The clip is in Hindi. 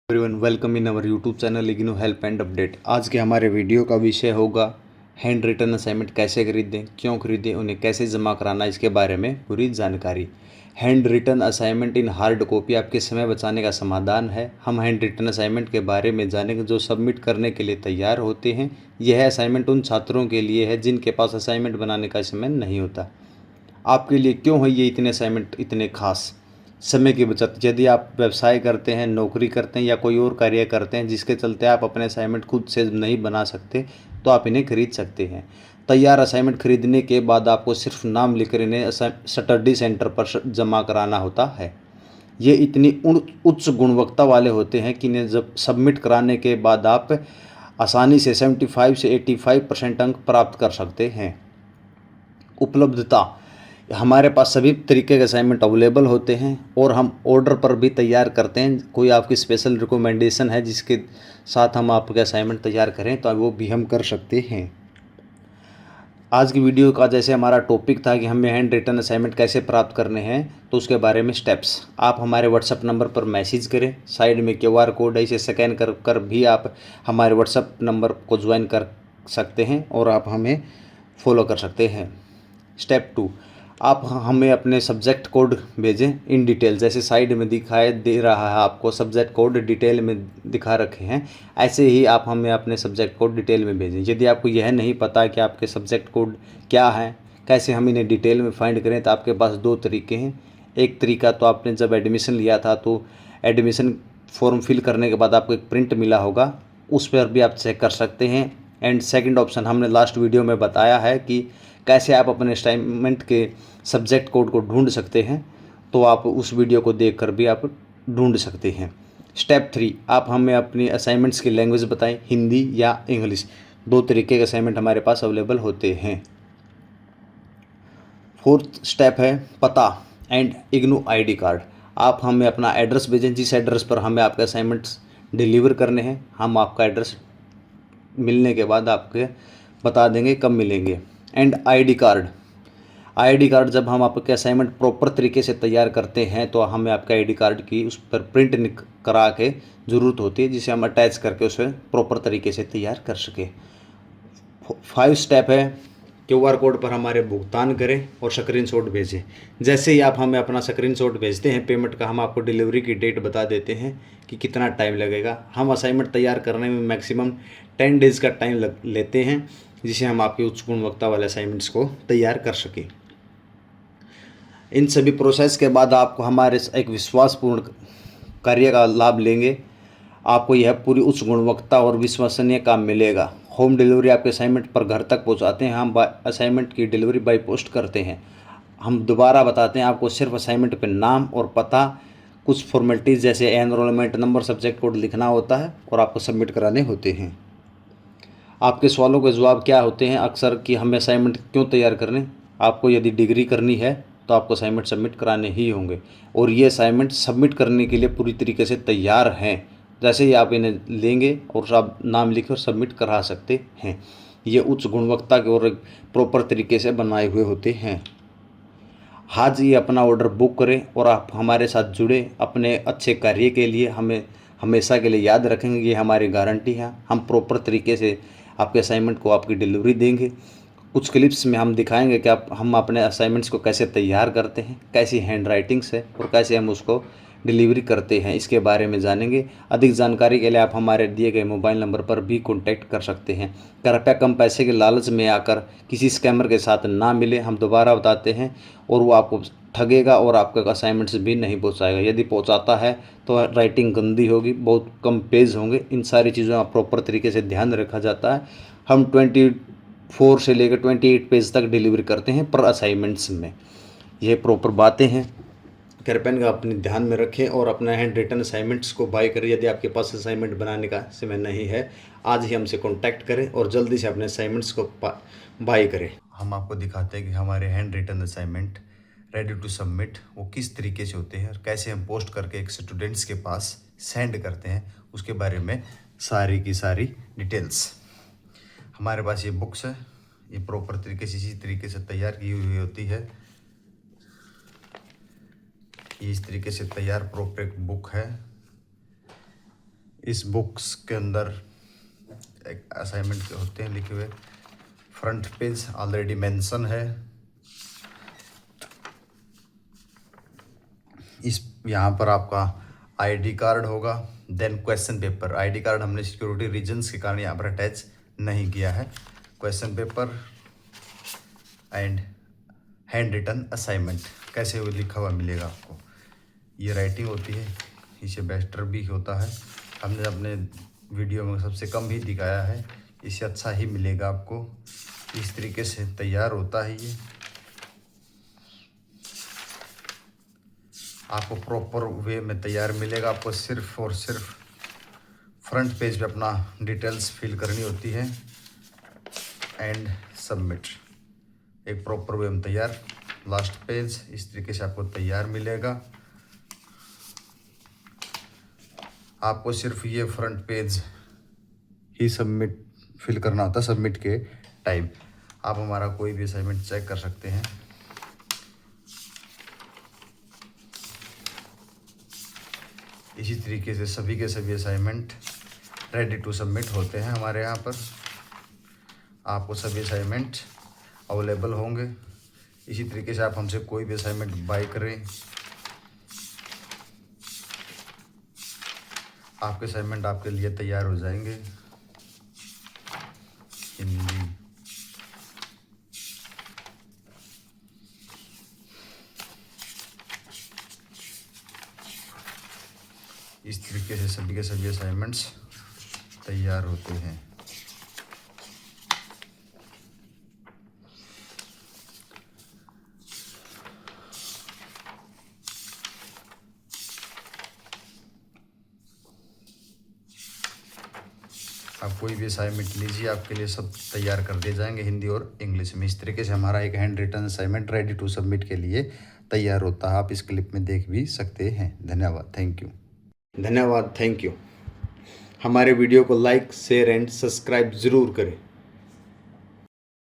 Everyone welcome in our YouTube channel IGNOU help and update. आज के हमारे वीडियो का विषय होगा हैंड रिटन असाइनमेंट कैसे खरीदें, क्यों खरीदें, उन्हें कैसे जमा कराना, इसके बारे में पूरी जानकारी। Hand written assignment in hard copy आपके समय बचाने का समाधान है। हम हैंड रिटन असाइनमेंट के बारे में जानेंगे जो सबमिट करने के लिए तैयार होते हैं। यह असाइनमेंट उन छात्रों के लिए है जिनके पास असाइनमेंट बनाने का समय नहीं होता। आपके लिए क्यों है ये इतने असाइनमेंट इतने खास? समय की बचत। यदि आप व्यवसाय करते हैं, नौकरी करते हैं या कोई और कार्य करते हैं जिसके चलते आप अपने असाइनमेंट खुद से नहीं बना सकते, तो आप इन्हें खरीद सकते हैं। तैयार असाइनमेंट खरीदने के बाद आपको सिर्फ नाम लिखकर इन्हें स्टडी सेंटर पर जमा कराना होता है। ये इतनी उच्च गुणवत्ता वाले होते हैं कि इन्हें जब सबमिट कराने के बाद आप आसानी से 75 से 85% अंक प्राप्त कर सकते हैं। उपलब्धता। हमारे पास सभी तरीके के असाइनमेंट अवेलेबल होते हैं और हम ऑर्डर पर भी तैयार करते हैं। कोई आपकी स्पेशल रिकमेंडेशन है जिसके साथ हम आपके असाइनमेंट तैयार करें तो वो भी हम कर सकते हैं। आज की वीडियो का जैसे हमारा टॉपिक था कि हमें हैंड रिटन असाइनमेंट कैसे प्राप्त करने हैं, तो उसके बारे में स्टेप्स। आप हमारे व्हाट्सएप नंबर पर मैसेज करें, साइड में QR कोड है, इसे स्कैन कर कर भी आप हमारे व्हाट्सएप नंबर को ज्वाइन कर सकते हैं और आप हमें फॉलो कर सकते हैं। स्टेप 2, आप हमें अपने सब्जेक्ट कोड भेजें इन डिटेल। जैसे साइड में दिखाई दे रहा है आपको सब्जेक्ट कोड डिटेल में दिखा रखे हैं, ऐसे ही आप हमें अपने सब्जेक्ट कोड डिटेल में भेजें। यदि आपको यह नहीं पता कि आपके सब्जेक्ट कोड क्या है, कैसे हम इन्हें डिटेल में फाइंड करें, तो आपके पास दो तरीके हैं। एक तरीका तो आपने जब एडमिशन लिया था तो एडमिशन फॉर्म फिल करने के बाद आपको एक प्रिंट मिला होगा, उस पर भी आप चेक कर सकते हैं। एंड सेकंड ऑप्शन हमने लास्ट वीडियो में बताया है कि कैसे आप अपने असाइनमेंट के सब्जेक्ट कोड को ढूंढ सकते हैं, तो आप उस वीडियो को देखकर भी आप ढूंढ सकते हैं। स्टेप 3, आप हमें अपनी असाइनमेंट्स की लैंग्वेज बताएं, हिंदी या इंग्लिश। दो तरीके के असाइनमेंट हमारे पास अवेलेबल होते हैं। फोर्थ स्टेप है पता एंड इग्नू ID कार्ड। आप हमें अपना एड्रेस भेजें, जिस एड्रेस पर हमें आपके असाइनमेंट्स डिलीवर करने हैं। हम आपका एड्रेस मिलने के बाद आपके बता देंगे कब मिलेंगे। एंड ID कार्ड जब हम आपके असाइनमेंट प्रॉपर तरीके से तैयार करते हैं तो हमें आपका ID कार्ड की उस पर प्रिंट करा के ज़रूरत होती है, जिसे हम अटैच करके उसे प्रॉपर तरीके से तैयार कर सके। 5 स्टेप है QR कोड पर हमारे भुगतान करें और स्क्रीनशॉट भेजें। जैसे ही आप हमें अपना स्क्रीनशॉट भेजते हैं पेमेंट का, हम आपको डिलीवरी की डेट बता देते हैं कि कितना टाइम लगेगा। हम असाइनमेंट तैयार करने में मैक्सिमम 10 डेज़ का टाइम लेते हैं, जिसे हम आपकी उच्च गुणवत्ता वाले असाइनमेंट्स को तैयार कर सकें। इन सभी प्रोसेस के बाद आपको हमारे एक विश्वासपूर्ण कार्य का लाभ लेंगे। आपको यह पूरी उच्च गुणवत्ता और विश्वसनीय काम मिलेगा। होम डिलीवरी आपके असाइनमेंट पर घर तक पहुंचाते हैं। हम असाइनमेंट की डिलीवरी बाय पोस्ट करते हैं। हम दोबारा बताते हैं, आपको सिर्फ असाइनमेंट पे नाम और पता, कुछ फॉर्मेलिटीज़ जैसे एनरोलमेंट नंबर, सब्जेक्ट कोड लिखना होता है और आपको सबमिट कराने होते हैं। आपके सवालों के जवाब क्या होते हैं अक्सर कि हमें असाइनमेंट क्यों तैयार करने? आपको यदि डिग्री करनी है तो आपको असाइनमेंट सबमिट कराने ही होंगे, और ये असाइनमेंट सबमिट करने के लिए पूरी तरीके से तैयार हैं। जैसे ही आप इन्हें लेंगे और आप नाम लिख कर सबमिट करा सकते हैं। ये उच्च गुणवत्ता के और प्रॉपर तरीके से बनाए हुए होते हैं। आज ही अपना ऑर्डर बुक करें और आप हमारे साथ जुड़े अपने अच्छे कार्य के लिए। हमें हमेशा के लिए याद रखेंगे, ये हमारी गारंटी है। हम प्रॉपर तरीके से आपके असाइनमेंट को आपकी डिलीवरी देंगे। कुछ क्लिप्स में हम दिखाएंगे कि हम अपने असाइनमेंट्स को कैसे तैयार करते हैं, कैसी हैंड राइटिंग्स है और कैसे हम उसको डिलीवरी करते हैं, इसके बारे में जानेंगे। अधिक जानकारी के लिए आप हमारे दिए गए मोबाइल नंबर पर भी कॉन्टैक्ट कर सकते हैं। कृपया कम पैसे के लालच में आकर किसी स्कैमर के साथ ना मिले। हम दोबारा बताते हैं, और वो आपको ठगेगा और आपके असाइनमेंट्स भी नहीं पहुंचाएगा। यदि पहुंचाता है तो राइटिंग गंदी होगी, बहुत कम पेज होंगे। इन सारी चीज़ों का प्रॉपर तरीके से ध्यान रखा जाता है। हम 24 से लेकर 28 पेज तक डिलीवरी करते हैं पर असाइनमेंट्स में। ये प्रॉपर बातें हैं, कृपया इनका अपने ध्यान में रखें और अपना हैंड रिटन असाइनमेंट्स को बाय करें। यदि आपके पास असाइनमेंट बनाने का समय नहीं है, आज ही हमसे कांटेक्ट करें और जल्दी से अपने असाइनमेंट्स को बाय करें। हम आपको दिखाते हैं कि हमारे hand written assignment ready to submit वो किस तरीके से होते हैं और कैसे हम पोस्ट करके एक स्टूडेंट्स के पास सेंड करते हैं, उसके बारे में सारी की सारी डिटेल्स। हमारे पास ये बुक्स है, ये प्रॉपर तरीके से इसी तरीके से तैयार की हुई होती है। ये इस तरीके से तैयार प्रॉपर एक बुक है। इस बुक्स के अंदर एक असाइनमेंट के होते हैं लिखे हुए। फ्रंट पेज ऑलरेडी मेंशन है। इस यहाँ पर आपका आईडी कार्ड होगा, then question paper. ID card हमने सिक्योरिटी रीजंस के कारण यहाँ पर अटैच नहीं किया है। Question paper and hand written assignment कैसे हुए लिखा हुआ मिलेगा आपको। ये राइटिंग होती है, इसे बेस्टर भी होता है। हमने अपने वीडियो में सबसे कम ही दिखाया है, इससे अच्छा ही मिलेगा आपको। इस तरीके से तैयार होता है ये। आपको प्रॉपर वे में तैयार मिलेगा। आपको सिर्फ और सिर्फ फ्रंट पेज पे अपना डिटेल्स फिल करनी होती है एंड सबमिट। एक प्रॉपर वे में तैयार। लास्ट पेज इस तरीके से आपको तैयार मिलेगा। आपको सिर्फ ये फ्रंट पेज ही सबमिट फिल करना होता है सबमिट के टाइम। आप हमारा कोई भी असाइनमेंट चेक कर सकते हैं। इसी तरीके से सभी के सभी असाइनमेंट रेडी टू सबमिट होते हैं हमारे यहाँ पर। आपको सभी असाइनमेंट अवेलेबल होंगे। इसी तरीके से आप हमसे कोई भी असाइनमेंट बाय करें, आपके असाइनमेंट आपके लिए तैयार हो जाएंगे। हिंदी, इस तरीके से सभी के सभी असाइनमेंट्स तैयार होते हैं। आप कोई भी असाइनमेंट लीजिए, आपके लिए सब तैयार कर दिए जाएंगे हिंदी और इंग्लिश में। इस तरीके से हमारा एक hand written assignment ready to submit के लिए तैयार होता है। आप इस क्लिप में देख भी सकते हैं। धन्यवाद, थैंक यू। धन्यवाद, थैंक यू। हमारे वीडियो को लाइक, शेयर एंड सब्सक्राइब ज़रूर करें।